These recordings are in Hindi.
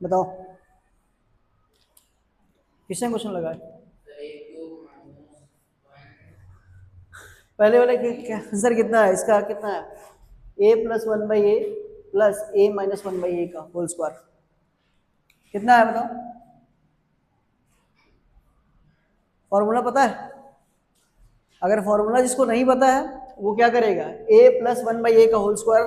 बताओ किसने क्वेश्चन लगाया? पहले वाले आंसर कितना है इसका? कितना है? A plus one by a plus a minus one by a का होल स्क्वायर कितना है बताओ? फॉर्मूला पता है? अगर फॉर्मूला जिसको नहीं पता है वो क्या करेगा? ए प्लस वन बाई ए का होल स्क्वायर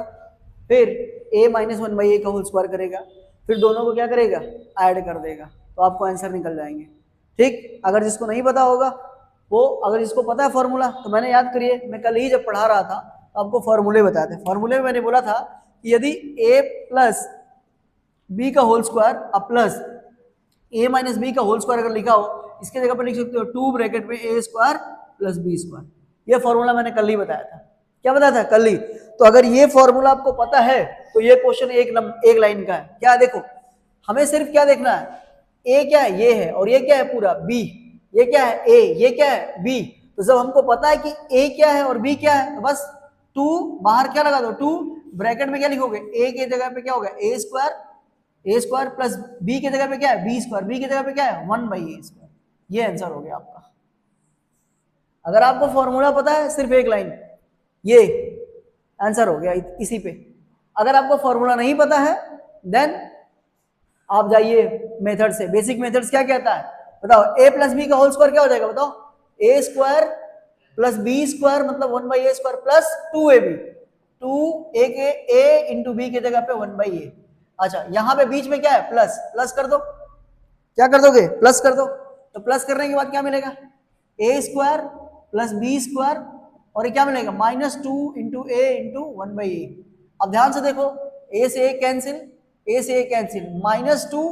फिर ए माइनस वन बाई ए का होल स्क्वायर करेगा, फिर दोनों को क्या करेगा? ऐड कर देगा, तो आपको आंसर निकल जाएंगे। ठीक, अगर जिसको नहीं पता होगा वो, अगर जिसको पता है फॉर्मूला तो मैंने याद करिए, मैं कल ही जब पढ़ा रहा था तो आपको फॉर्मूले बताए थे। फॉर्मूले में मैंने बोला था कि यदि ए प्लस बी का होल स्क्वायर अब प्लस ए माइनस बी का होल स्क्वायर अगर लिखा हो, इसके जगह पर लिख सकते हो 2 ब्रैकेट में ए स्क्वायर प्लस बी स्क्वायर। ये फॉर्मूला मैंने कल ही बताया था। क्या बताया था? कल ही। तो अगर ये फॉर्मूला आपको पता है तो ये क्वेश्चन एक लाइन का है। क्या देखो, हमें सिर्फ क्या देखना है? ए क्या है? ये है, और ये क्या है? पूरा बी। ये क्या है? ए। ये क्या है? बी। तो जब हमको पता है कि ए क्या है और बी क्या है, तो बस 2 बाहर क्या लगा दो? 2 ब्रैकेट में क्या लिखोगे? ए के जगह पे क्या होगा? ए स्क्वायर प्लस बी की जगह पे क्या है? B square. बी की जगह पे क्या है? 1 बाई ए स्क्वायर। ये आंसर हो गया आपका। अगर आपको फॉर्मूला पता है सिर्फ एक लाइन, ये आंसर हो गया इसी पे। अगर आपको फॉर्मूला नहीं पता है देन आप जाइए मेथड से। बेसिक मेथड्स क्या कहता है बताओ? ए प्लस बी का होल स्क्वायर क्या हो जाएगा बताओ? ए स्क्वायर प्लस बी स्क्वायर मतलब 1 by A square plus 2ab। 2 ए के ए इंटू बी की जगह पे 1 बाई ए। अच्छा, यहां पे बीच में क्या है? प्लस। प्लस कर दो। क्या कर दोगे? प्लस कर दो। तो प्लस करने के बाद क्या मिलेगा? A square plus B square, और ये क्या मिलेगा? Minus 2 into a into 1 by a. अब ध्यान से देखो, ए से ए कैंसिल, ए से ए कैंसिल, माइनस 2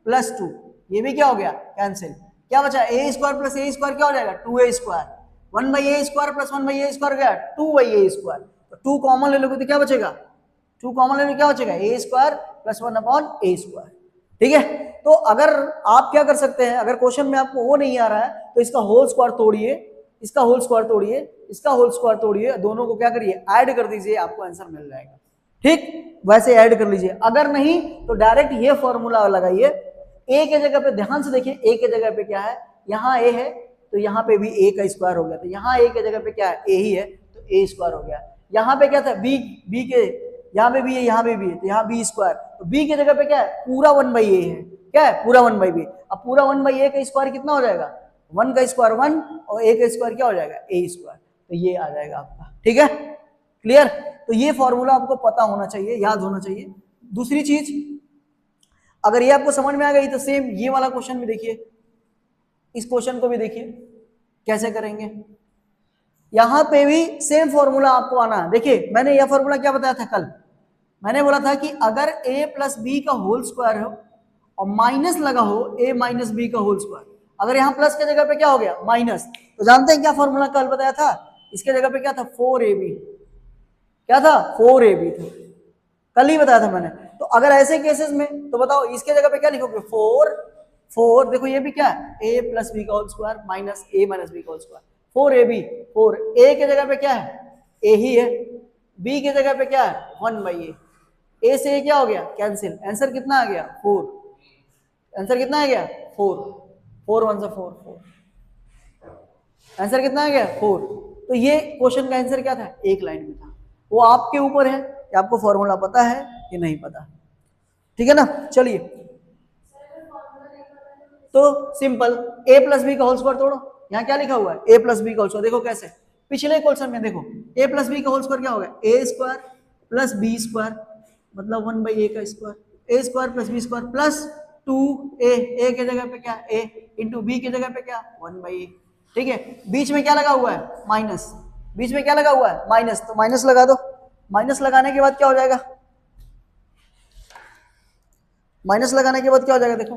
प्लस 2, ये भी क्या हो गया? कैंसिल। क्या बचा? ए स्क्वायर प्लस ए स्क्वायर क्या हो जाएगा? 2a square. 1 by A square plus 1 by A square गया 2 बाई ए स्क्वायर। तो 2 कॉमन ले लोगे तो क्या बचेगा? 2 कॉमन लेने क्या बचेगा? ए स्क्वायर प्लस 1 अपॉन ए स्क्वायर। ठीक है, तो अगर आप क्या कर सकते हैं, अगर क्वेश्चन में आपको वो नहीं आ रहा है तो इसका होल स्क्वायर तोड़िए, इसका होल स्क्वायर तोड़िए, इसका होल स्क्वायर तोड़िए, दोनों को क्या करिए? ऐड कर दीजिए, आपको आंसर मिल जाएगा। ठीक, वैसे ऐड कर लीजिए। अगर नहीं तो डायरेक्ट ये फॉर्मूला लगाइए। ए के जगह पे ध्यान से देखिए, ए के जगह पे क्या है? यहाँ ए है तो यहाँ पे भी ए का स्क्वायर हो गया, तो यहाँ ए के जगह पे क्या है? ए ही है तो ए स्क्वायर हो गया। यहाँ पे क्या था? बी के यहाँ पे भी है, यहाँ पे भी है, तो यहाँ बी स्क्वायर, तो बी की जगह पे क्या है? पूरा 1 बाई ए है। क्या है? पूरा 1 बाई बी। अब पूरा 1 बाई ए का स्क्वायर कितना हो जाएगा? 1 का स्क्वायर 1 और ए का स्क्वायर क्या हो जाएगा? A square. तो ये आ जाएगा आपका। ठीक है, क्लियर? तो ये फॉर्मूला आपको पता होना चाहिए, याद होना चाहिए। दूसरी चीज, अगर ये आपको समझ में आ गई तो सेम ये वाला क्वेश्चन भी देखिए, इस क्वेश्चन को भी देखिए कैसे करेंगे। यहां पे भी सेम फॉर्मूला आपको आना है। देखिए, मैंने यह फॉर्मूला क्या बताया था कल? मैंने बोला था कि अगर a प्लस बी का होल स्क्वायर हो और माइनस लगा हो a माइनस बी का होल स्क्वायर, अगर यहाँ प्लस के जगह पे क्या हो गया? माइनस, तो जानते हैं क्या फॉर्मूला कल बताया था? इसके जगह पे क्या था? 4ab। क्या था? 4ab था, कल ही बताया था मैंने। तो अगर ऐसे केसेस में तो बताओ इसके जगह पे क्या लिखोगे? 4 देखो ये भी क्या है? a प्लस बी का whole square minus a minus B का होल स्क्वायर, 4ab। 4 a के जगह पे क्या है? a ही है। b की जगह पे क्या है? 1 बाई ए से क्या हो गया? कैंसिल। आंसर कितना आ गया? 4। आंसर कितना आ गया? 4। 4 1 से 4। आंसर कितना आ गया? 4। तो ये क्वेश्चन का आंसर क्या था? एक लाइन में था। वो आपके ऊपर है कि आपको फॉर्मूला पता है कि नहीं पता। ठीक है ना? चलिए, तो सिंपल, ए प्लस बी का होल स्क्वायर तोड़ो। यहाँ क्या लिखा हुआ है? ए प्लस बी का होल स्क्वायर। देखो कैसे, पिछले क्वेश्चन में देखो, ए प्लस बी का होल स्क्वायर क्या होगा? A square plus B square मतलब 1 बाई ए का square, a square plus B square plus 2a। A के जगह पे क्या? a इंटू बी की जगह पे क्या? 1 बाई ए। ठीक है, बीच में क्या लगा हुआ है? माइनस। बीच में क्या लगा हुआ है? माइनस, तो माइनस लगा दो। माइनस लगाने के बाद क्या हो जाएगा? माइनस लगाने के बाद क्या हो जाएगा? देखो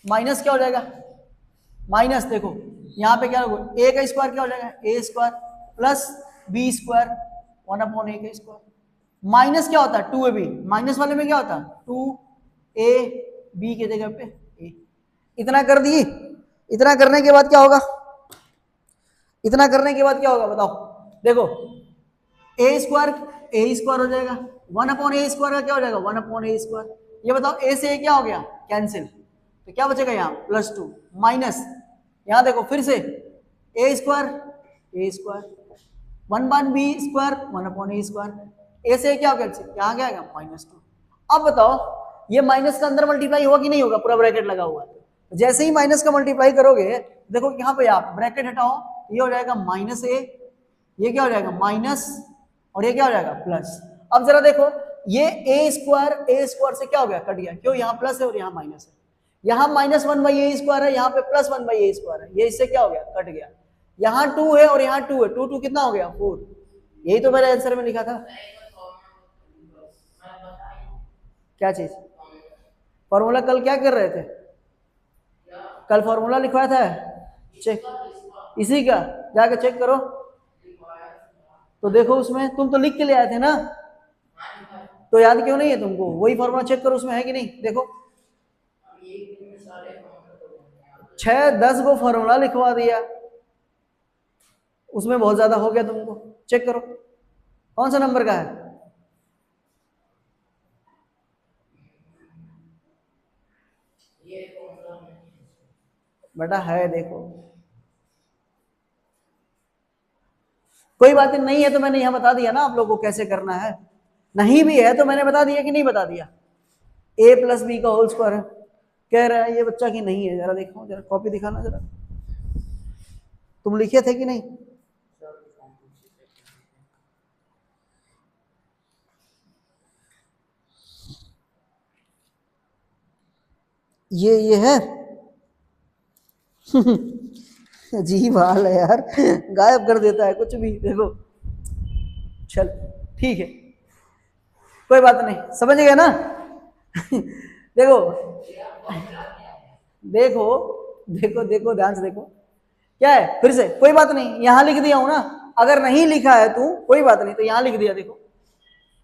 माइनस क्या हो जाएगा? माइनस, देखो यहाँ पे क्या होगा? ए का स्क्वायर क्या हो जाएगा? A square plus B square 1 upon a का स्क्वायर। माइनस क्या होता है? 2ab। माइनस वाले में क्या होता है? 2ab की जगह पे a। इतना कर दिए। इतना करने के बाद क्या होगा? इतना करने के बाद क्या होगा बताओ? देखो ए स्क्वायर हो जाएगा, 1 अपॉन ए स्क्वायर का क्या हो जाएगा? 1 अपॉन ए स्क्वायर। ये बताओ ए से ए क्या हो गया, कैंसिल, तो क्या बचेगा यहाँ +2 माइनस, यहाँ देखो फिर से ए स्क्वायर 1/b² 1/a², ए से क्या हो गया, यहाँ क्या आएगा -2। अब बताओ ये माइनस का अंदर मल्टीप्लाई होगा कि नहीं होगा, पूरा ब्रैकेट लगा हुआ है, तो जैसे ही माइनस का मल्टीप्लाई करोगे देखो यहाँ पे आप ब्रैकेट हटाओ, ये हो जाएगा -a, ये क्या हो जाएगा माइनस, और ये क्या हो जाएगा प्लस। अब जरा देखो ये a² से क्या हो गया, कट गया, क्यों, यहाँ प्लस है और यहाँ माइनस है, यहाँ -1/a² है, यहाँ पे +1/a² है, ये इससे क्या हो गया, कट गया, यहाँ 2 है और यहाँ 2 है, 2 कितना हो गया 4, यही तो मेरे आंसर में लिखा था। क्या चीज, फॉर्मूला कल क्या कर रहे थे, कल फॉर्मूला लिखवाया था, चेक इसी का, जाके चेक करो तो देखो उसमें, तुम तो लिख के ले आए थे ना, तो याद क्यों नहीं है तुमको, वही फॉर्मूला चेक करो उसमें है कि नहीं, देखो 6-10 को फॉर्मूला लिखवा दिया, उसमें बहुत ज्यादा हो गया तुमको, चेक करो कौन सा नंबर का है, बेटा है देखो, कोई बात नहीं है तो मैंने यहाँ बता दिया ना आप लोगों को कैसे करना है, नहीं भी है तो मैंने बता दिया कि नहीं बता दिया, a+b² कह रहा है ये बच्चा कि नहीं है, जरा देखो, जरा कॉपी दिखाना जरा, तुम लिखे थे कि नहीं, ये है अजीब हाल है यार, गायब कर देता है कुछ भी, देखो चल ठीक है कोई बात नहीं, समझ गए ना देखो देखो देखो देखो ध्यान से देखो, क्या है फिर से, कोई बात नहीं, यहां लिख दिया हूं ना, अगर नहीं लिखा है तू कोई बात नहीं, तो यहां लिख दिया, देखो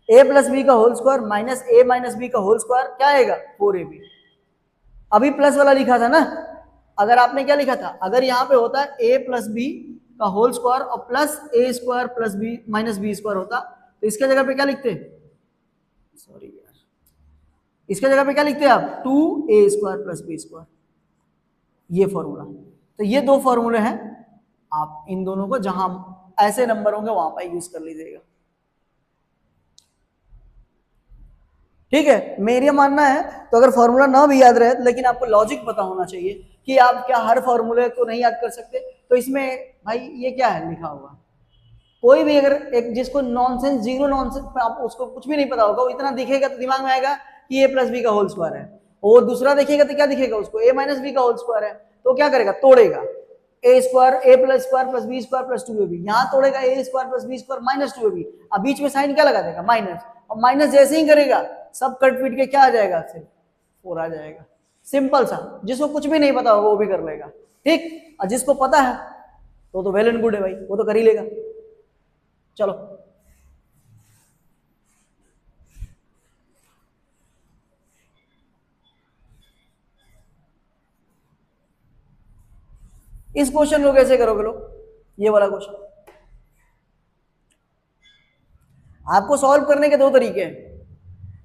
a+b² माइनस a-b² क्या आएगा 4ab, अभी प्लस वाला लिखा था ना, अगर आपने क्या लिखा था, अगर यहाँ पे होता a+b² और प्लस a²+b-b² होता, तो इसके जगह पे क्या लिखते, सॉरी यार, इसके जगह पे क्या लिखते हैं आप 2a² + b², ये फॉर्मूला, तो ये दो फॉर्मूले हैं, आप इन दोनों को जहां ऐसे नंबर होंगे वहां पर यूज कर लीजिएगा, ठीक है, मेरा मानना है तो अगर फॉर्मूला ना भी याद रहे लेकिन आपको लॉजिक पता होना चाहिए कि आप क्या हर फॉर्मूले को नहीं याद कर सकते, तो इसमें भाई ये क्या है लिखा हुआ, कोई भी अगर एक जिसको नॉनसेंस जीरो नॉनसेंस, आप उसको कुछ भी नहीं पता होगा, वो इतना दिखेगा तो दिमाग में आएगा कि a+b² है, और दूसरा देखिएगा तो क्या दिखेगा उसको a-b² है, तो क्या करेगा, तोड़ेगा a²+2b² यहाँ तोड़ेगा a²+b² -2ab, अब बीच में साइन क्या लगा देगा माइनस, और माइनस जैसे ही करेगा सब कट पीट के क्या आ जाएगा, सिर्फ 4 आ जाएगा, सिंपल सा, जिसको कुछ भी नहीं पता होगा वो भी कर लेगा, ठीक, और जिसको पता है तो वेल एंड गुड है भाई, वो तो कर ही लेगा। चलो इस क्वेश्चन को कैसे करोगे लोग, ये वाला क्वेश्चन आपको सॉल्व करने के दो तरीके हैं,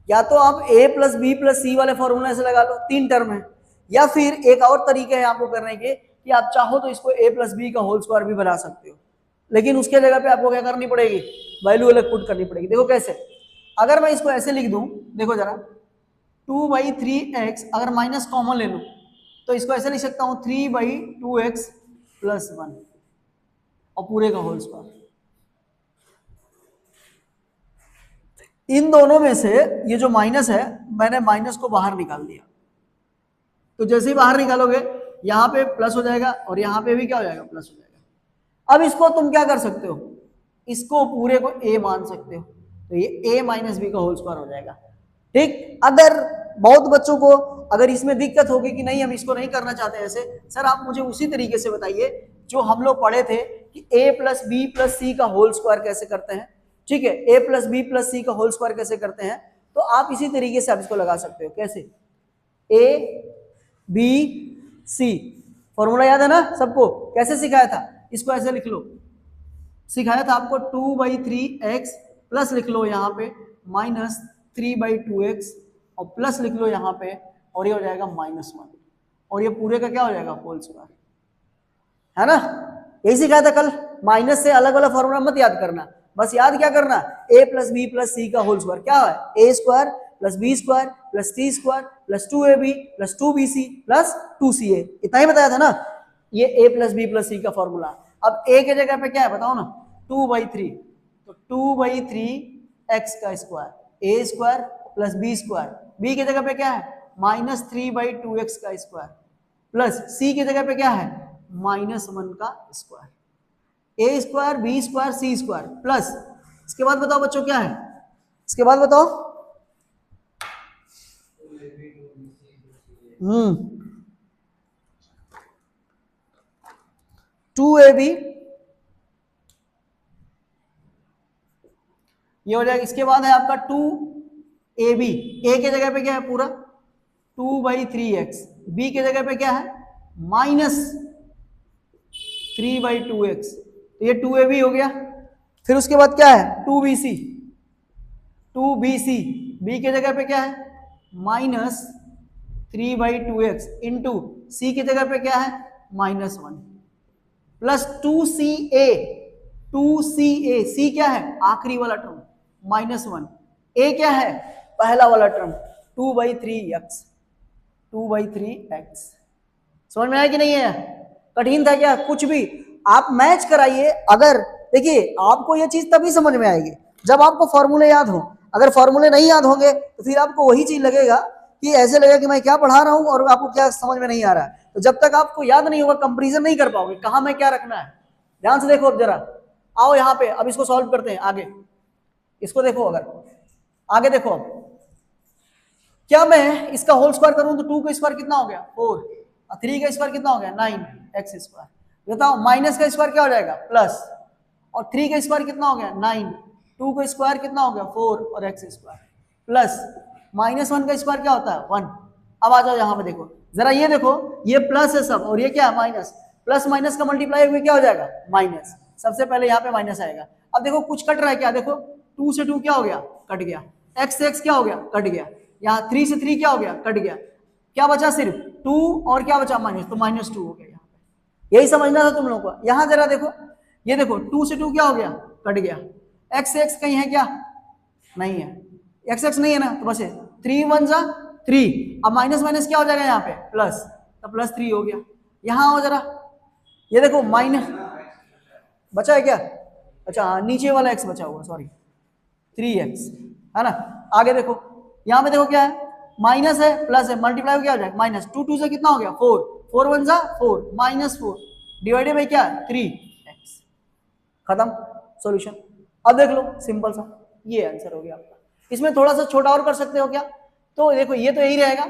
या तो आप a+b+c वाले फॉर्मूला से लगा लो, 3 टर्म है, या फिर एक और तरीके है आपको करने के कि आप चाहो तो इसको a+b² भी बना सकते हो, लेकिन उसके जगह पे आपको क्या करनी पड़ेगी, वैल्यू अलग पुट करनी पड़ेगी। देखो कैसे, अगर मैं इसको ऐसे लिख दूं, देखो जरा 2/3x, अगर माइनस कॉमन ले लूं तो इसको ऐसे लिख सकता हूं 3/2x + 1 और पूरे का होल स्क्वायर, इन दोनों में से ये जो माइनस है मैंने माइनस को बाहर निकाल दिया, तो जैसे ही बाहर निकालोगे यहाँ पे प्लस हो जाएगा और यहाँ पे भी क्या हो जाएगा, प्लस हो जाएगा। अब इसको तुम क्या कर सकते हो, इसको पूरे को a मान सकते हो, तो ये a-b² हो जाएगा, ठीक। अगर बहुत बच्चों को अगर इसमें दिक्कत होगी कि नहीं हम इसको नहीं करना चाहते ऐसे, सर आप मुझे उसी तरीके से बताइए जो हम लोग पढ़े थे कि a+b+c² कैसे करते हैं, ठीक है, a+b+c² कैसे करते हैं, तो आप इसी तरीके से आप इसको लगा सकते हो, कैसे, a-b-c फॉर्मूला याद है ना सबको, कैसे सिखाया था, इसको ऐसे लिख लो, सिखाया था आपको 2/3x प्लस लिख लो यहाँ पे -3/2x और प्लस लिख लो यहाँ पे, और ये हो जाएगा -1, और ये पूरे का क्या हो जाएगा होल स्क्वायर, है ना। यही सिखाया था कल, माइनस से अलग अलग फॉर्मूला मत याद करना, बस याद क्या करना, a plus B plus C का होल स्क्वायर क्या है, a square plus B square plus C square plus 2ab plus 2bc plus 2ca, इतना ही बताया था ना, ये a plus B plus C का फॉर्मूला। अब a के जगह पे क्या है बताओ ना, 2/3, तो 2/3 x का square, a square plus B square, b की जगह पे क्या है -3/2x का स्क्वायर, प्लस c की जगह पे क्या है -1 का square, a square B square C square, plus इसके बाद बताओ बच्चों क्या है, इसके बाद बताओ 2ab, ये हो जाएगा, इसके बाद है आपका 2ab, a के जगह पे क्या है पूरा 2/3x, b के जगह पे क्या है -3/2x, तो ये 2ab हो गया। फिर उसके बाद क्या है 2bc, 2bc, b के जगह पे क्या है -3/2x इंटू सी की जगह पे क्या है -1, प्लस 2ca, 2ca, c क्या है आखिरी वाला टर्म -1, a क्या है पहला वाला टर्म 2/3x, 2/3x। समझ में आया कि नहीं है, कठिन था क्या कुछ भी, आप मैच कराइए। अगर देखिए आपको ये चीज तभी समझ में आएगी जब आपको फॉर्मूले याद हो, अगर फॉर्मूले नहीं याद होंगे तो फिर आपको वही चीज लगेगा कि ऐसे लगेगा कि मैं क्या पढ़ा रहा हूं और आपको क्या समझ में नहीं आ रहा है। तो जब तक आपको याद नहीं होगा कंपैरिजन नहीं कर पाओगे कहां में क्या रखना है। ध्यान से देखो, अब जरा आओ यहाँ पे, अब इसको सॉल्व करते हैं आगे, इसको देखो, अगर आगे देखो, अब क्या मैं इसका होल स्क्वायर करूं तो 2 का स्क्वायर कितना हो गया 4, और 3 का स्क्वायर कितना हो गया 9x स्क्वायर। बताओ माइनस का स्क्वायर क्या हो जाएगा प्लस, और 3 का स्क्वायर कितना हो गया 9, 2 का स्क्वायर कितना हो गया 4 और x स्क्वायर, प्लस -1 का स्क्वायर क्या होता है 1। अब आ जाओ यहाँ पे देखो जरा, ये देखो ये प्लस है सब और ये क्या है माइनस, प्लस माइनस का मल्टीप्लाई हुए क्या हो जाएगा माइनस, सबसे पहले यहाँ पे माइनस आएगा। अब देखो कुछ कट रहा है क्या, देखो 2 से 2 क्या हो गया कट गया, x से x क्या हो गया कट गया, यहाँ 3 से 3 क्या हो गया कट गया, क्या बचा सिर्फ 2 और क्या बचा माइनस, तो -2 हो गया यहाँ पे। यही समझना था तुम लोगों को। यहाँ जरा देखो, ये देखो 2 से 2 क्या हो गया कट गया, x से x कहीं है क्या नहीं है, x नहीं है ना, तो बस 3 1 जा 3, अब माइनस माइनस क्या हो जाएगा यहाँ पे प्लस, तो +3 हो गया। यहाँ आओ जरा, ये देखो माइनस बचा है क्या, अच्छा हाँ नीचे वाला x बचा हुआ, सॉरी 3x है ना। आगे देखो यहाँ पे देखो क्या है माइनस है प्लस है, मल्टीप्लाई क्या हो जाएगा माइनस, 2 2 से कितना हो गया 4, 4 1 जा 4, -4 डिवाइडेड बाई क्या 3x, खत्म सॉल्यूशन। अब देख लो सिंपल सा, ये आंसर हो गया आपका। इसमें थोड़ा सा छोटा और कर सकते हो क्या, तो देखो ये तो यही रहेगा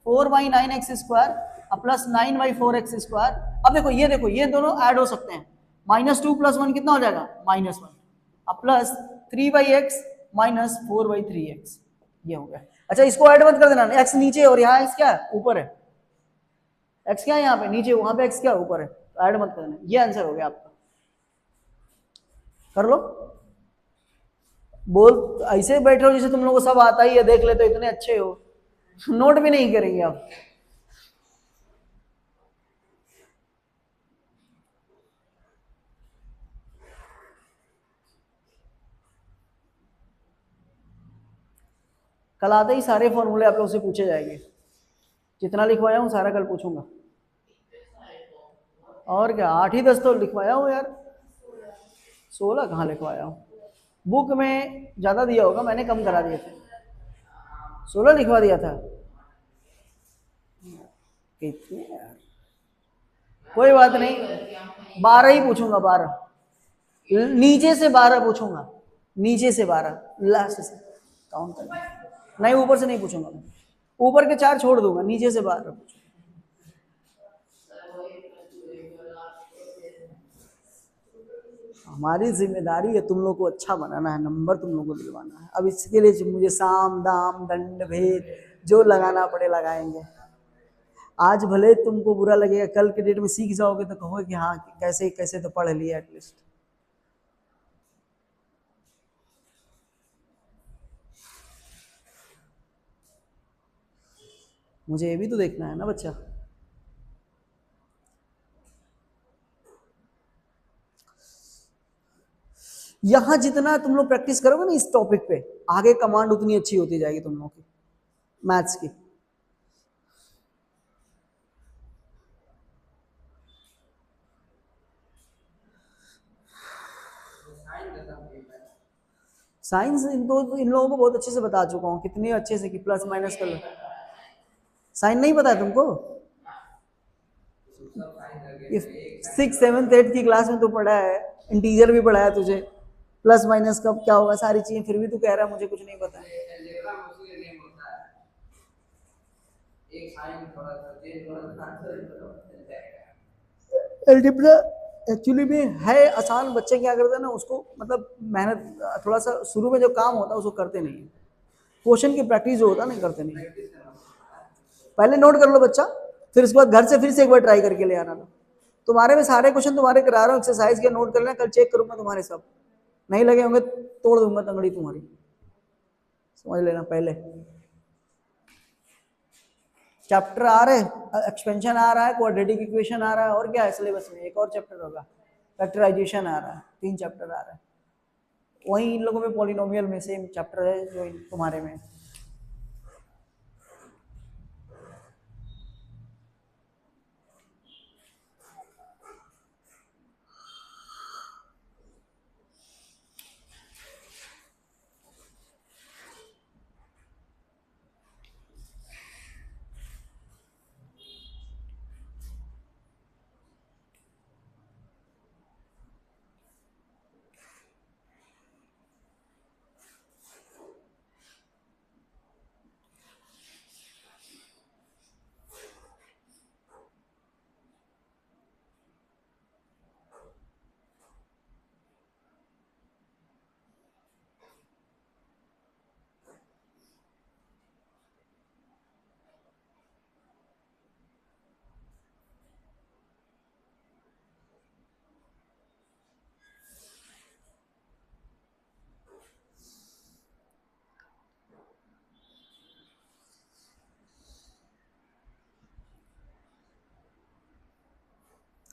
4/9x square plus 9/4x square. अब देखो ये दोनों ऐड हो सकते हैं, -2 + 1 कितना हो जाएगा -1, अब प्लस 3/x माइनस 4/3x, ये हो गया। अच्छा इसको ऐड मत कर देना, x नीचे और यहाँ x क्या है ऊपर है, x क्या है यहाँ पे नीचे, वहां पे x क्या ऊपर है, तो ऐड मत कर देना। ये आंसर हो गया आपका, कर लो। बोल ऐसे बैठे हो जैसे तुम लोगों को सब आता ही है, देख लेते हो इतने अच्छे हो, नोट भी नहीं करेंगे आप। कल आते ही सारे फॉर्मूले आप लोग से पूछे जाएंगे, जितना लिखवाया हूँ सारा कल पूछूंगा। और क्या 8 ही 10 तो लिखवाया हूँ यार, 16 कहाँ लिखवाया हूँ, बुक में ज्यादा दिया होगा, मैंने कम करा दिए थे, 16 लिखवा दिया था। कितने यार, कोई बात नहीं, 12 ही पूछूंगा, 12 नीचे से 12 पूछूंगा, नीचे से 12 लास्ट से काउंट करना, नहीं ऊपर से नहीं पूछूंगा मैं, ऊपर के 4 छोड़ दूंगा, नीचे से 12 पूछूंगा। हमारी जिम्मेदारी है तुम लोग को अच्छा बनाना है, नंबर तुम लोग को दिलवाना है। अब इसके लिए मुझे साम दाम दंड भेद जो लगाना पड़े लगाएंगे। आज भले तुमको बुरा लगेगा, कल के डेट में सीख जाओगे तो कहोगे कि हाँ कैसे कैसे तो पढ़ लिया एटलीस्ट। मुझे ये भी तो देखना है ना बच्चा। यहां जितना तुम लोग प्रैक्टिस करोगे ना इस टॉपिक पे, आगे कमांड उतनी अच्छी होती जाएगी तुम लोगों की मैथ्स की। साइंस इन लोगों को बहुत अच्छे से बता चुका हूँ, कितनी अच्छे से कि प्लस माइनस कर लो। साइन नहीं पता है तुमको? सिक्स सेवन्थ एट्थ की क्लास में तो पढ़ा है, इंटीजर भी पढ़ाया तुझे, प्लस माइनस कब क्या होगा सारी चीजें, फिर भी तू कह रहा है मुझे कुछ नहीं पता है। अलजेब्रा एक्चुअली में है आसान, बच्चे क्या करते हैं ना उसको, मतलब मेहनत थोड़ा सा शुरू में जो काम होता है उसको करते नहीं है, क्वेश्चन की प्रैक्टिस जो होता है नहीं करते नहीं। पहले नोट कर लो बच्चा, फिर उसके बाद घर से फिर से एक बार ट्राई करके ले आना। तुम्हारे में सारे क्वेश्चन तुम्हारे करा रहा हूँ एक्सरसाइज के, नोट कर लेना, कल चेक करूंगा तुम्हारे सब, नहीं लगे होंगे तोड़ दूंगा तंगड़ी तुम्हारी, समझ लेना। पहले चैप्टर आ रहे, एक्सपेंशन आ रहा है, क्वाड्रेटिक इक्वेशन आ रहा है, और क्या है सिलेबस में, एक और चैप्टर होगा, फैक्टराइजेशन आ रहा है, 3 चैप्टर आ रहा है। वही इन लोगों में पॉलिनोमियल में सेम चैप्टर है जो तुम्हारे में।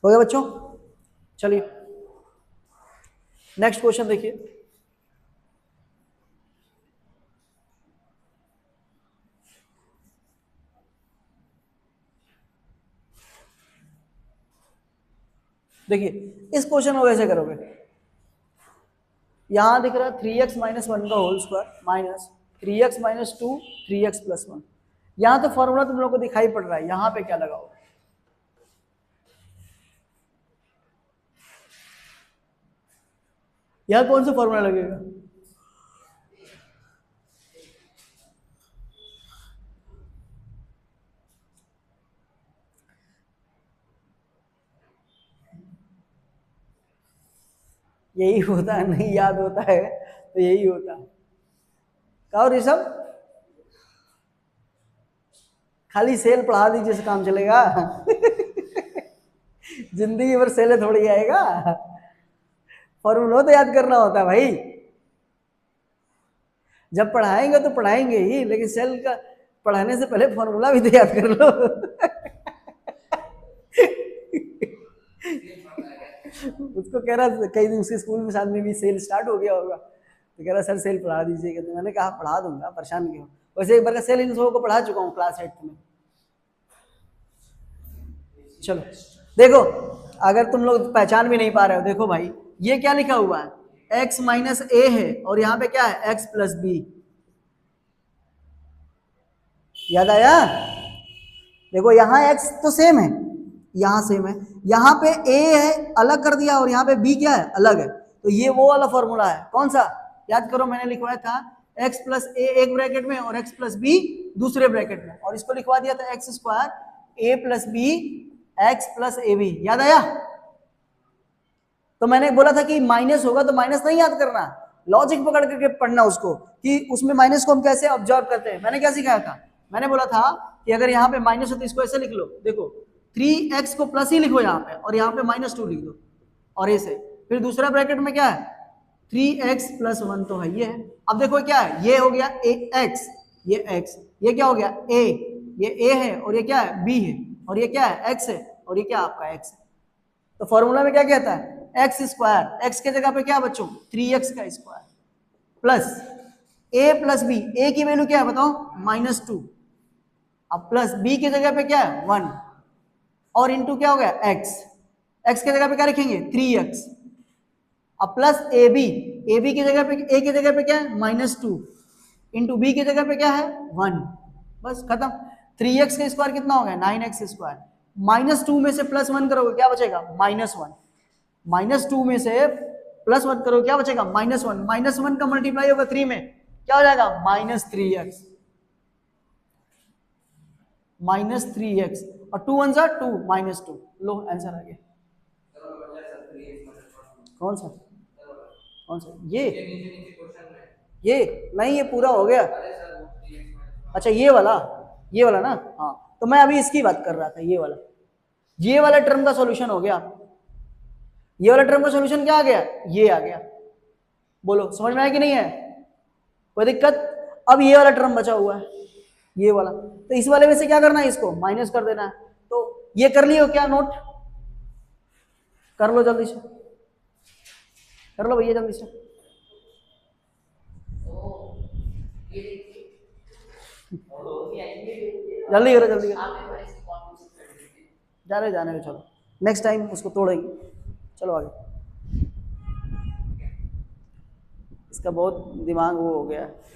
हो गया बच्चों? चलिए नेक्स्ट क्वेश्चन देखिए। देखिए इस क्वेश्चन को कैसे करोगे, यहां दिख रहा है 3x माइनस 1 का whole square minus 3x minus 2 3x plus 1। यहां तो फॉर्मूला तुम लोग को दिखाई पड़ रहा है, यहां पे क्या लगाओगे? यहां कौन सा फॉर्मूला लगेगा? यही होता है, नहीं याद होता है तो यही होता है। कहो ऋषभ, खाली सेल पढ़ा दीजिए से काम चलेगा? जिंदगी भर सेल थोड़ी आएगा, फॉर्मूला तो याद करना होता है भाई। जब पढ़ाएंगे तो पढ़ाएंगे ही, लेकिन सेल का पढ़ाने से पहले फॉर्मूला भी तो याद कर लो। उसको कह रहा कई दिन उसके स्कूल में साथ में भी सेल स्टार्ट हो गया होगा, तो कह रहा सर सेल पढ़ा दीजिएगा, तो मैंने कहा पढ़ा दूंगा, परेशान क्यों। वैसे एक बार का सेल इन सबों को पढ़ा चुका हूँ क्लास 8 में। चलो देखो, अगर तुम लोग पहचान भी नहीं पा रहे हो, देखो भाई ये क्या लिखा हुआ है, x माइनस ए है, और यहाँ पे क्या है x प्लस बी। याद आया? देखो यहाँ x तो सेम है, यहाँ सेम है, यहाँ पे a है अलग कर दिया, और यहाँ पे b क्या है अलग है, तो ये वो वाला फॉर्मूला है। कौन सा? याद करो, मैंने लिखवाया था x प्लस ए एक ब्रैकेट में और x प्लस बी दूसरे ब्रैकेट में, और इसको लिखवा दिया था X square A plus B X plus A B. याद आया? तो मैंने बोला था कि माइनस होगा तो माइनस नहीं याद करना, लॉजिक पकड़ करके पढ़ना उसको, कि उसमें माइनस को हम कैसे ऑब्जर्व करते हैं। मैंने क्या सिखाया था? मैंने बोला था कि अगर यहाँ पे माइनस हो तो इसको ऐसे लिख लो, देखो 3x को प्लस ही लिखो यहाँ पे, और यहाँ पे -2 लिख दो, और ऐसे फिर दूसरा ब्रैकेट में क्या है 3x प्लस 1 तो है ये है। अब देखो क्या है, ये हो गया x, ये x, ये क्या हो गया a, ये ए है और ये क्या है, बी है, और ये क्या है, एक्स है, और ये क्या आपका एक्स है। तो फॉर्मूला में क्या कहता है, एक्स स्क्वायर, एक्स के जगह पे क्या बच्चों 3x का स्क्वायर प्लस ए प्लस बी, ए की वैल्यू क्या है बताओ -2, अब प्लस बी की जगह पे क्या है 1 और इंटू क्या हो गया एक्स, एक्स की जगह पे क्या लिखेंगे 3x, अब प्लस ए बी की जगह पे, ए की जगह पे क्या है -2 इंटू बी की जगह पे क्या है 1, बस खत्म। 3x का स्क्वायर कितना हो गया 9x स्क्वायर, -2 में से +1 करोगे क्या बचेगा -1, -2 में से +1 करोगे क्या बचेगा -1, -1 का मल्टीप्लाई होगा 3 में क्या हो जाएगा -3x, -3x और 2 1 2 -2, लो आंसर आ गया। कौन सा कौन सा, ये नहीं, ये पूरा हो गया। अच्छा ये वाला ना, हाँ तो मैं अभी इसकी बात कर रहा था, ये वाला टर्म का सॉल्यूशन हो गया, ये वाला टर्म का सॉल्यूशन क्या आ गया, ये आ गया। बोलो समझ में आया कि नहीं है, कोई दिक्कत। अब ये वाला टर्म बचा हुआ है, ये वाला, तो इस वाले में से क्या करना है, इसको माइनस कर देना है। तो ये कर लियो क्या, नोट कर लो जल्दी से, कर लो भैया जल्दी से, जल्दी करो जल्दी करो, जाने दो, चलो नेक्स्ट टाइम उसको तोड़ेंगे। चलो आगे, इसका बहुत दिमाग वो हो गया है।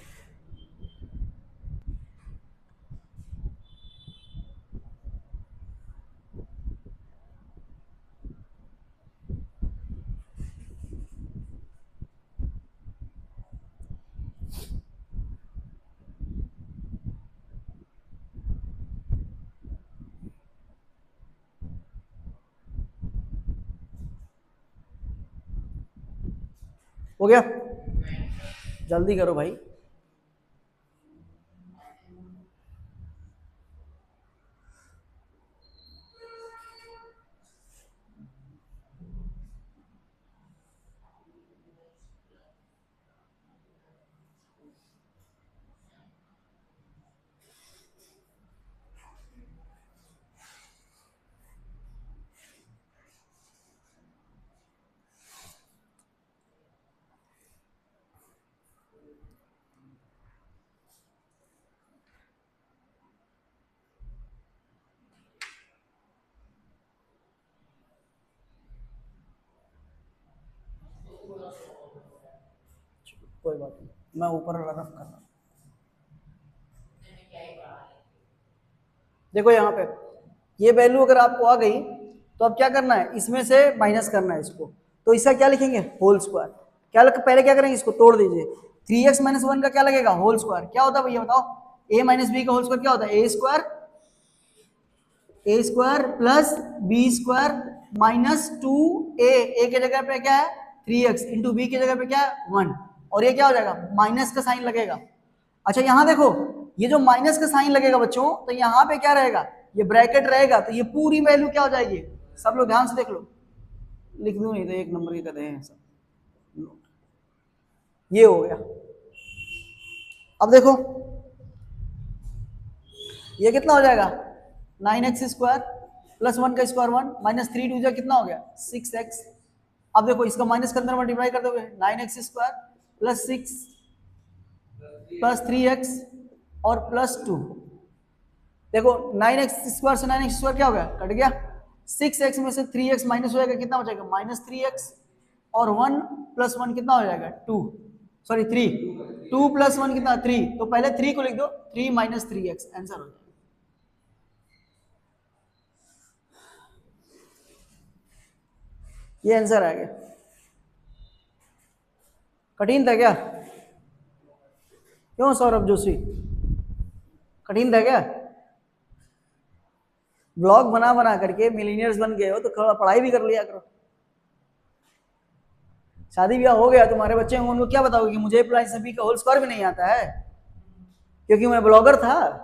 हो गया, जल्दी करो भाई। कोई बात नहीं, मैं ऊपर रफ कर रहा हूँ। देखो यहाँ पे ये वैल्यू अगर आपको आ गई तो अब क्या करना है, इसमें से माइनस करना है इसको, तो इसका क्या लिखेंगे होल स्क्वायर, पहले क्या करेंगे, इसको तोड़ दीजिए, 3x - 1 का क्या लगेगा होल स्क्वायर, क्या होता है भैया बताओ, a - b का होल स्क्वायर क्या होता है, a square plus b square -2a, a की जगह पे क्या है 3x इंटू बी की जगह पे क्या है 1, और ये क्या हो जाएगा माइनस का साइन लगेगा। अच्छा यहाँ देखो, ये जो माइनस का साइन लगेगा बच्चों, तो यहाँ पे क्या रहेगा, ये ब्रैकेट रहेगा, तो ये पूरी वैल्यू क्या हो जाएगी, सब लोग ध्यान से देख लो, लिख दूं नहीं तो 1 नंबर के कदे हैं सब, ये हो गया। अब देखो ये कितना हो जाएगा 9x स्क्वायर प्लस 1 का स्क्वायर 1 -3 2 कितना हो गया 6x। अब देखो इसका माइनस के अंदर मल्टीप्लाई कर दोगे, 9x square plus 6 plus 3x और प्लस 2, देखो 9x स्क्वायर से 9x स्क्वायर क्या हो गया, कट गया, 6x में से 3x माइनस हो जाएगा, कितना हो जाएगा -3x, और 1 + 1 कितना हो जाएगा 2, सॉरी 3, 2 + 1 कितना 3, तो पहले 3 को लिख दो, 3 - 3x आंसर हो जाएगा। ये आंसर आ गया, कठिन था क्या, क्यों सौरभ जोशी, कठिन था क्या, ब्लॉग बना बना करके मिलीनियर्स बन गए हो तो थोड़ा पढ़ाई भी कर लिया करो। शादी ब्याह हो गया, तुम्हारे बच्चे होंगे, उनको क्या बताओगे कि मुझे प्लस बी का होल स्क्वायर भी नहीं आता है क्योंकि मैं ब्लॉगर था।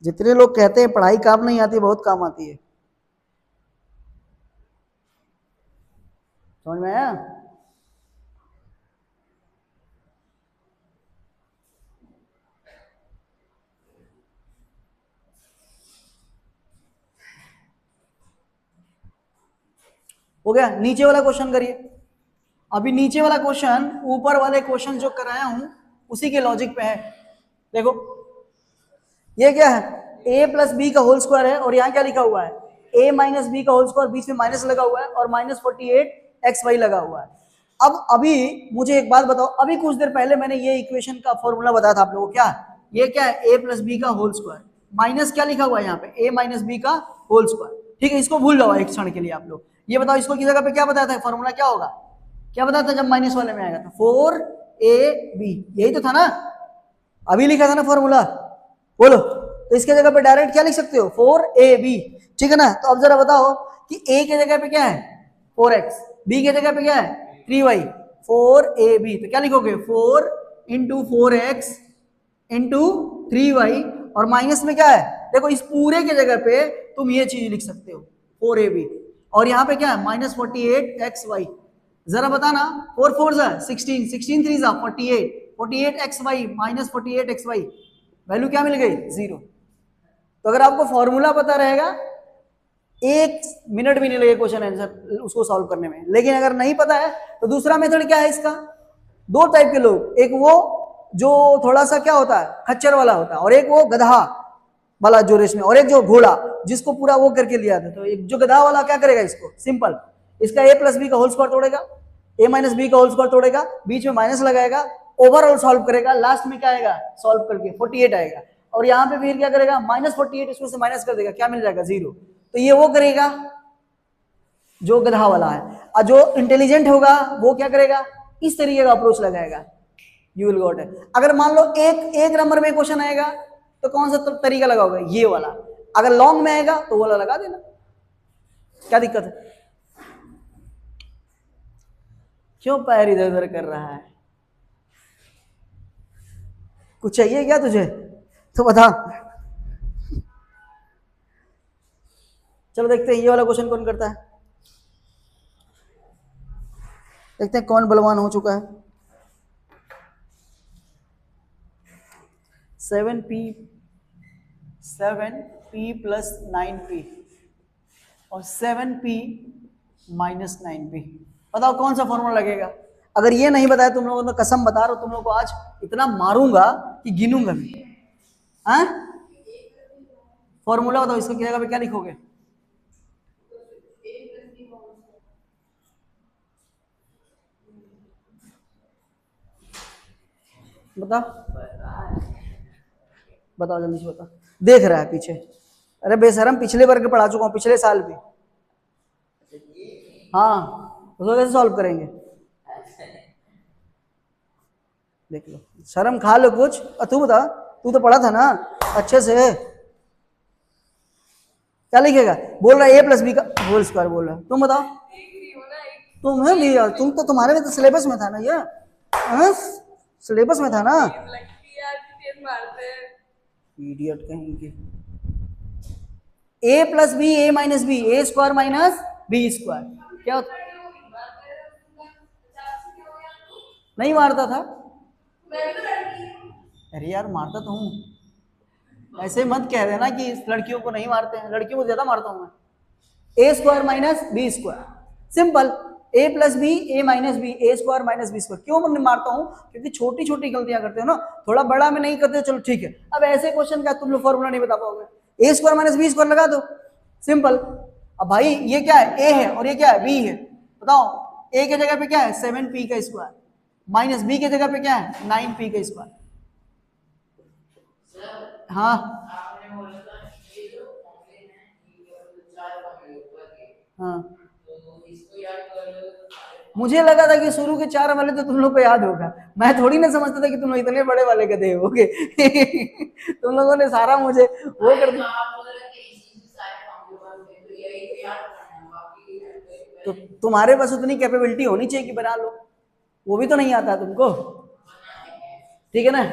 जितने लोग कहते हैं पढ़ाई काम नहीं आती, बहुत काम आती है। समझ में आया? हो गया। नीचे वाला क्वेश्चन करिए। अभी नीचे वाला क्वेश्चन ऊपर वाले क्वेश्चन जो कराया हूं उसी के लॉजिक पे है। देखो ये क्या है, a प्लस बी का होल स्क्वायर है और यहाँ क्या लिखा हुआ है, a माइनस बी का होल स्क्वायर, बीच में माइनस लगा हुआ है और माइनस 48xy लगा हुआ है। अब अभी मुझे एक बात बताओ, अभी कुछ देर पहले मैंने ये इक्वेशन का फॉर्मूला बताया था आप लोगों को, क्या ये क्या है, a प्लस बी का होल स्क्वायर माइनस क्या लिखा हुआ है यहाँ पे, a माइनस बी का होल स्क्वायर। ठीक है, इसको भूल जाओ एक क्षण के लिए आप लोग। ये बताओ इसको की जगह पे क्या बताया था, फॉर्मूला क्या होगा, क्या बताया था जब माइनस वाले में आएगा था, 4ab, यही तो था ना, अभी लिखा था ना फॉर्मूला, बोलो। तो इसके जगह पे डायरेक्ट क्या लिख सकते हो, 4ab, ठीक है ना। तो अब जरा बताओ कि a के जगह पे क्या है 4x, b के जगह पे क्या है 3y, 4ab, तो क्या लिखोगे 4 इंटू 4x इंटू 3y, और माइनस में क्या है, देखो इस पूरे के जगह पे तुम ये चीज लिख सकते हो 4ab, और यहाँ पे क्या है माइनस 48xy। जरा बताना, 4 4 16, 16 3 48, 48xy माइनस 48xy, वैल्यू क्या मिल गई 0। तो अगर आपको फॉर्मूला पता रहेगा 1 मिनट भी नहीं लगे क्वेश्चन आंसर उसको सॉल्व करने में। लेकिन अगर नहीं पता है तो दूसरा मेथड क्या है इसका, दो टाइप के लोग, एक वो जो थोड़ा सा क्या होता है खच्चर वाला होता है, और एक वो गधा वाला जो रेस में, और एक जो घोड़ा जिसको पूरा वो करके लिया था। तो एक जो गधा वाला क्या करेगा, इसको सिंपल, इसका a प्लस बी का होल स्क्वायर तोड़ेगा, a माइनस बी का होल स्क्वायर तोड़ेगा, बीच में माइनस लगाएगा, ओवरऑल सॉल्व करेगा, लास्ट में क्या आएगा सॉल्व करके 48 आएगा, और यहाँ पे फिर क्या करेगा माइनस 48 इसमें से माइनस कर देगा, क्या मिल जाएगा 0। तो ये वो करेगा जो गधा वाला है, और जो इंटेलिजेंट होगा वो क्या करेगा, इस तरीके का अप्रोच लगाएगा, यू विल गॉट इट। अगर मान लो एक नंबर में क्वेश्चन आएगा तो कौन सा तरीका लगाओगे, ये वाला। अगर लॉन्ग में आएगा तो वो वाला लगा देना, क्या दिक्कत है। क्यों पैर इधर उधर कर रहा है, कुछ चाहिए क्या तुझे तो बता। चलो देखते हैं ये वाला क्वेश्चन कौन करता है, देखते हैं कौन बलवान हो चुका है। 7p प्लस 9p और 7p माइनस 9p, बताओ कौन सा फॉर्मूला लगेगा। अगर ये नहीं बताया तुम लोगों ने, कसम बता रहा हूं तुम लोगों को आज इतना मारूंगा कि गिनूंगा भी। हाँ फॉर्मूला बताओ, इसको क्या क्या लिखोगे, बताओ बताओ जल्दी से बताओ, देख रहा है पीछे, अरे बेशरम पिछले वर्ग पढ़ा चुका हूँ, पिछले साल भी। हाँ उसको कैसे सॉल्व करेंगे, देख लो, शर्म खा लो कुछ। तू बता, तू तो पढ़ा था ना अच्छे से, क्या लिखेगा, बोल रहा है a प्लस बी का होल स्क्वायर बोल रहा है, तुम बताओ। तुम्हें भी यार, तुम तो, तुम्हारे भी तो सिलेबस में था ना ये, सिलेबस में था ना, इडियट कहीं के। a plus B, a minus B, a square minus B square, क्या होता, नहीं मारता था, अरे यार मारता तो हूँ, ऐसे मत कह देना कि लड़कियों को नहीं मारते हैं, लड़कियों को ज्यादा मारता हूँ मैं। a square minus B square, simple, a plus B, a minus B, a square minus B square. क्यों मैं मारता हूँ, क्योंकि छोटी छोटी गलतियां करते हो ना, थोड़ा बड़ा में नहीं करते, चलो ठीक है। अब ऐसे क्वेश्चन का तुम लोग फॉर्मूला नहीं बता पाओगे, a square minus B square लगा दो, सिंपल। अब भाई ये क्या है, a है और ये क्या है b है, बताओ a के जगह पे क्या है 7p का स्क्वायर, माइनस b के जगह पे क्या है 9p का स्क्वायर। हाँ हाँ मुझे लगा था कि शुरू के 4 वाले तो तुम लोग को याद होगा, मैं थोड़ी ना समझता था कि तुम लोग इतने बड़े वाले गधे होगे। तुम लोगों ने सारा मुझे वो कर दिया। तो तुम्हारे पास उतनी कैपेबिलिटी होनी चाहिए कि बना लो, वो भी तो नहीं आता तुमको, ठीक है ना।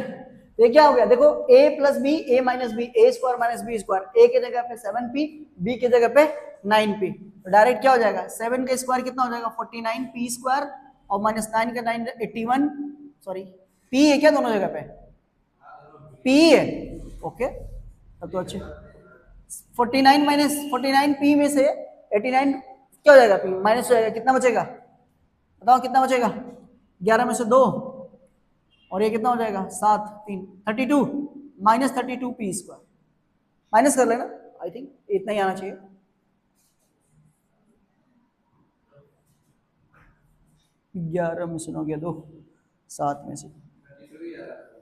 तो ये क्या हो गया, देखो a plus b a minus b, a square minus B square, a की जगह पे 7p, b की जगह पे 9p, तो डायरेक्ट क्या हो जाएगा, 7 का स्क्वायर कितना हो जाएगा 49p स्क्वायर, और माइनस 9 का 9 81, सॉरी p है क्या दोनों जगह पे, p है, ओके तब तो अच्छे। 49 माइनस 49p में से 89 क्या हो जाएगा, p माइनस हो जाएगा, कितना बचेगा बताओ, कितना बचेगा, 11 में से 2, और ये कितना हो जाएगा 7 3 32 माइनस 32p स्क्वायर, माइनस कर लेना, आई थिंक इतना ही आना चाहिए। ग्यारह में से 9 गया 2, 7 में से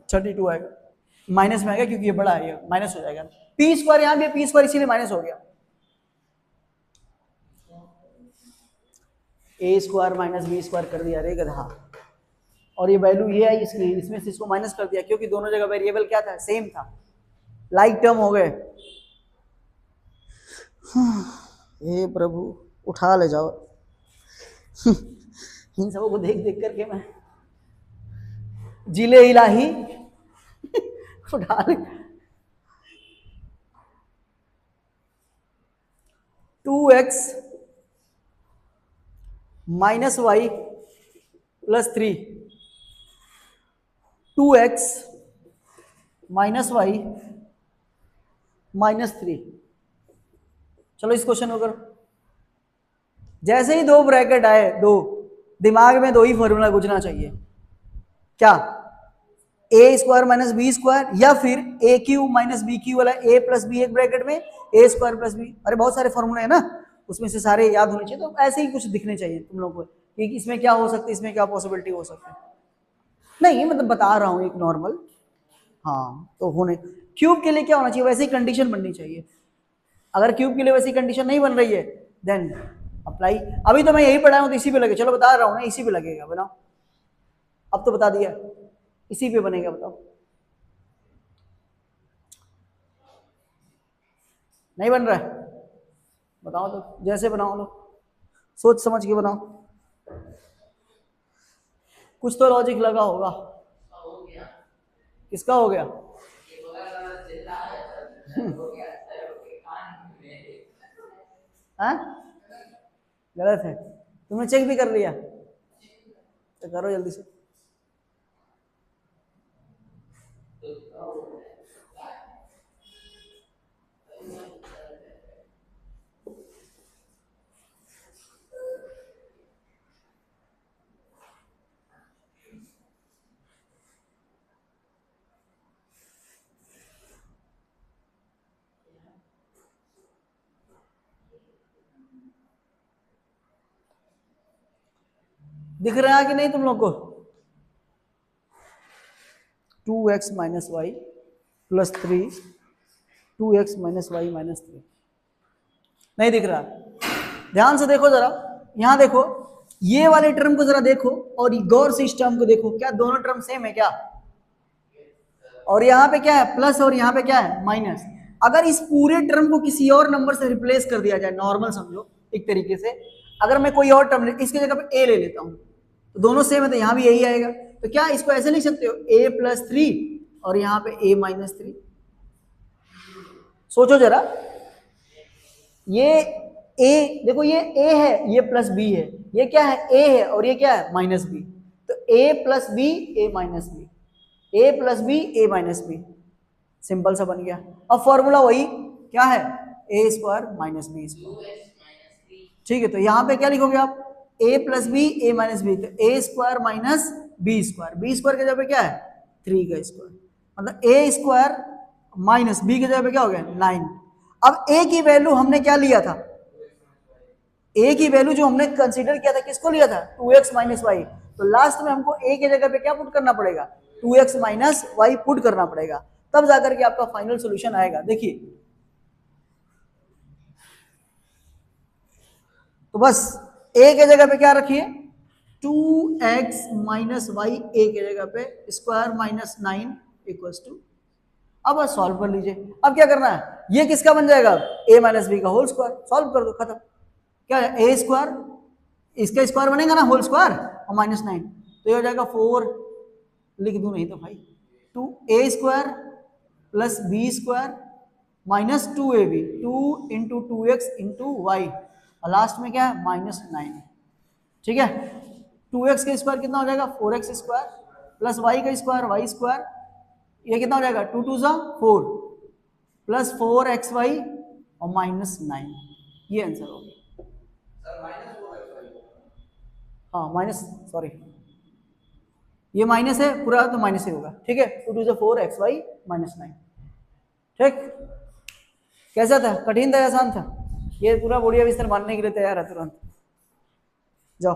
32 आएगा, माइनस में आएगा क्योंकि ये बड़ा है, ये माइनस हो जाएगा, पी स्क्वायर यहाँ भी पी स्क्वायर इसीलिए माइनस हो गया, ए स्क्वायर माइनस बी स्क्वायर कर दिया रे गधा, और ये वैल्यू ये है इसकी, इसमें से इसको माइनस कर दिया क्योंकि दोनों जगह वेरिएबल क्या था, सेम था, लाइक टर्म हो गए। हे प्रभु उठा ले जाओ इन सबों को देख देख करके मैं जिले इलाही उठा ले। 2x minus Y plus 3, 2x minus Y minus 3, चलो इस क्वेश्चन को करो। जैसे ही दो ब्रैकेट आए, दो दिमाग में दो ही फॉर्मूला गुजना चाहिए, क्या ए स्क्वायर माइनस बी स्क्वायर, या फिर ए क्यू माइनस बी क्यू वाला, ए प्लस बी एक ब्रैकेट में, ए स्क्वायर प्लस बी, अरे बहुत सारे फॉर्मूले हैं ना, उसमें से सारे याद होने चाहिए, तो ऐसे ही कुछ दिखने चाहिए तुम लोगों को कि इसमें क्या हो सकता है, इसमें क्या पॉसिबिलिटी हो सकती है, नहीं मतलब बता रहा हूँ एक नॉर्मल, हाँ तो होने, क्यूब के लिए क्या होना चाहिए, वैसे ही कंडीशन बननी चाहिए, अगर क्यूब के लिए वैसी कंडीशन नहीं बन रही है देन अप्लाई, अभी तो मैं यही पढ़ाया हूँ तो इसी पे लगे, चलो बता रहा हूँ ना इसी पे लगेगा, बनाओ, अब तो बता दिया इसी पे बनेगा, बताओ नहीं बन रहा है, बताओ तो जैसे बनाओ लो, सोच समझ के बनाओ, कुछ तो लॉजिक लगा होगा, किसका हो गया हाँ गलत है, तुमने चेक भी कर लिया, तो करो जल्दी से, दिख रहा है कि नहीं तुम लोग को, 2x minus Y plus 3, 2x minus Y minus 3, नहीं दिख रहा, ध्यान से देखो जरा, यहां देखो ये वाले टर्म को जरा देखो, और गौर से इस टर्म को देखो, क्या दोनों टर्म सेम है क्या, और यहाँ पे क्या है प्लस, और यहाँ पे क्या है माइनस, अगर इस पूरे टर्म को किसी और नंबर से रिप्लेस कर दिया जाए, नॉर्मल समझो एक तरीके से, अगर मैं कोई और टर्म इसकी जगह पे ए ले लेता हूं, तो दोनों सेम है तो यहाँ भी यही आएगा, तो क्या इसको ऐसे लिख सकते हो a प्लस 3 और यहाँ पे a माइनस 3, सोचो जरा, ये a देखो, ये a है, ये प्लस b है, ये क्या है a है, और ये क्या है माइनस b, तो a plus b a minus b, a plus b a minus b, simple सा बन गया। अब फॉर्मूला वही क्या है, a square minus B square, ठीक है, तो यहाँ पे क्या लिखोगे आप, a plus b a minus b, तो a square minus B square, B square के जगह पे क्या है 3 का स्क्वायर, मतलब ए स्क्वायर माइनस बी के जगह पे क्या हो गया 9। अब a की वैल्यू हमने क्या लिया था, a की वैल्यू जो हमने कंसीडर किया था किसको लिया था 2x माइनस वाई, तो लास्ट में हमको a की जगह पे क्या पुट करना पड़ेगा 2x माइनस वाई पुट करना पड़ेगा, तब जाकर के आपका फाइनल सॉल्यूशन आएगा। देखिए तो बस a के जगह पे क्या रखिए 2x माइनस वाई, a के जगह पे स्क्वायर माइनस 9 इक्वल्स टू, अब बस सॉल्व कर लीजिए। अब क्या करना है, ये किसका बन जाएगा a माइनस बी का होल स्क्वायर, सॉल्व कर दो खत्म, क्या है a स्क्वायर, इसका स्क्वायर बनेगा ना होल स्क्वायर और माइनस 9, तो ये हो जाएगा 4, लिख दूं नहीं तो भाई 2a square plus B square minus 2ab, 2 into 2x into Y, और लास्ट में क्या है -9। ठीक है, 2x का स्क्वायर कितना हो जाएगा 4x स्क्वायर प्लस y का स्क्वायर y स्क्वायर, ये कितना हो जाएगा 2 2 सा 4 प्लस 4xy और -9। ये आंसर हो गया। हाँ माइनस, सॉरी ये माइनस है पूरा तो माइनस ही होगा। ठीक है, 2 2 सा 4xy -9। ठीक, कैसा था, कठिन था या आसान था? ये पूरा बढ़िया बिस्तर मानने के लिए तैयार है तुरंत। जाओ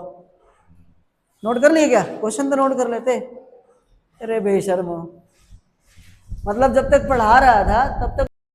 नोट कर लिए क्या, क्वेश्चन तो नोट कर लेते। अरे बेशर्म, मतलब जब तक पढ़ा रहा था तब तक